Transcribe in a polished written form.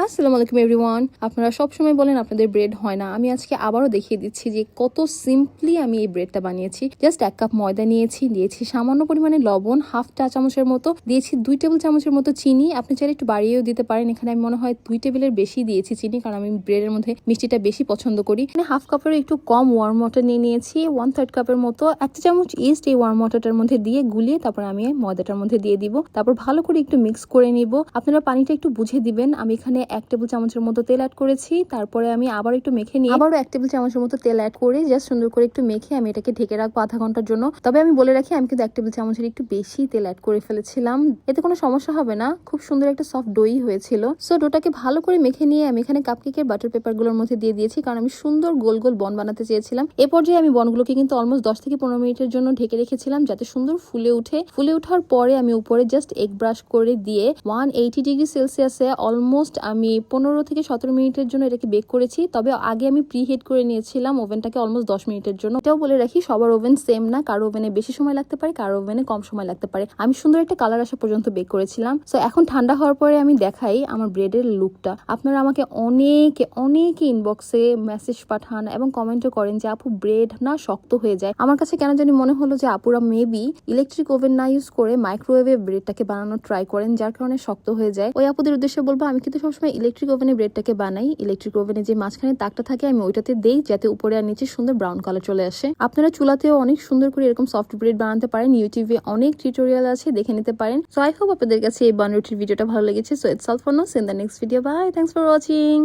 আসসালামু আলাইকুম এভরিওয়ান। আপনারা সবসময় বলেন আপনাদের ব্রেড হয় না, আমি আজকে আবারও দেখিয়ে দিচ্ছি যে কত সিম্পলি আমি এই ব্রেডটা বানিয়েছি। জাস্ট 1 কাপ ময়দা দিয়েছি সামান্য পরিমাণে লবণ, হাফ চা চামচের মতো দিয়েছি, 2 টেবিল চামচের মতো চিনি। আপনি চাইলে একটু বাড়িয়েও দিতে পারেন, এখানে আমি মনে হয় 2 টেবিলের বেশি দিয়েছি চিনি, কারণ আমি ব্রেডের মধ্যে মিষ্টিটা বেশি পছন্দ করি। হাফ কাপের একটু কম ওয়ার্ম ওয়াটার নিয়েছি, 1/3 কাপের মতো। 1 চামচ ইস্ট এই ওয়ার্ম ওয়াটারটার মধ্যে দিয়ে গুলিয়ে তারপর আমি ময়দাটার মধ্যে দিয়ে দিব। তারপর ভালো করে একটু মিক্স করে নিব। আপনারা পানিটা একটু বুঝে দিবেন। আমি এখানে 1 টেবিল চামচের মতো তেল অ্যাড করেছি। তারপরে আমি আবার একটু মেখে নিয়ে আবারও 1 টেবিল চামচের মতো তেল অ্যাড করে জাস্ট সুন্দর করে একটু মেখে আমি এটাকে ঢেকে রাখবো আধা ঘন্টার জন্য। তবে আমি বলে রাখি, আমি কিন্তু 1 টেবিল চামচের একটু বেশি তেল অ্যাড করে ফেলেছিলাম, এতে কোনো সমস্যা হবে না। খুব সুন্দর একটা সফট ডোই হয়েছিল। সো ডোটাকে ভালো করে মেখে নিয়ে আমি এখানে কাপকেকের বাটার পেপার গুলোর মধ্যে দিয়ে দিয়েছি, কারণ আমি সুন্দর গোল গোল বন বানাতে চেয়েছিলাম। এ পর্যায়ে আমি বনগুলোকে কিন্তু অলমোস্ট 10 থেকে 15 মিনিটের জন্য ঢেকে রেখেছিলাম, যাতে সুন্দর ফুলে ওঠার পরে আমি উপরে জাস্ট এগ ব্রাশ করে দিয়ে 180 ডিগ্রি সেলসিয়াসে অলমোস্ট আমি 15 থেকে 17 মিনিটের জন্য এটাকে বেক করেছি। তবে আগে আমি প্রি হিট করে নিয়েছিলাম ওভেনটাকে অলমোস্ট 10 মিনিটের জন্য। এটাও বলে রাখি, সবার ওভেন সেম না, কারো ওভেনে বেশি সময় লাগতে পারে, কারো ওভেনে কম সময় লাগতে পারে। আমি সুন্দর একটা কালার আসা পর্যন্ত বেক করেছিলাম। সো এখন ঠান্ডা হওয়ার পরে আমি দেখাই আমার ব্রেডের লুকটা। আপনারা আমাকে অনেকে ইনবক্সে মেসেজ পাঠান এবং কমেন্টও করেন যে আপু ব্রেড না শক্ত হয়ে যায়। আমার কাছে কেন জানি মনে হলো যে আপুরা মেবি ইলেকট্রিক ওভেন না ইউজ করে মাইক্রোওয়েভে ব্রেডটাকে বানানোর ট্রাই করেন, যার কারণে শক্ত হয়ে যায়। ওই আপুদের উদ্দেশ্যে বলবো, আমি কিন্তু সবসময় ইলেকট্রিক ওভেনে ব্রেডটাকে বানাই। ইলেকট্রিক ওভেনে যে মাঝখানে তাকটা থাকে আমি ওইটাতে দেই, যাতে উপরে আর নিচে সুন্দর ব্রাউন কালার চলে আসে। আপনারা চুলাতেও অনেক সুন্দর করে এরকম সফট ব্রেড বানাতে পারেন। ইউটিউবে অনেক টিউটোরিয়াল আছে, দেখে নিতে পারেন। সো আই হোপ আপনাদের কাছে এই বান রুটির ভিডিওটা ভালো লেগেছে। So it's all for now, see in the next video. Bye, thanks for watching.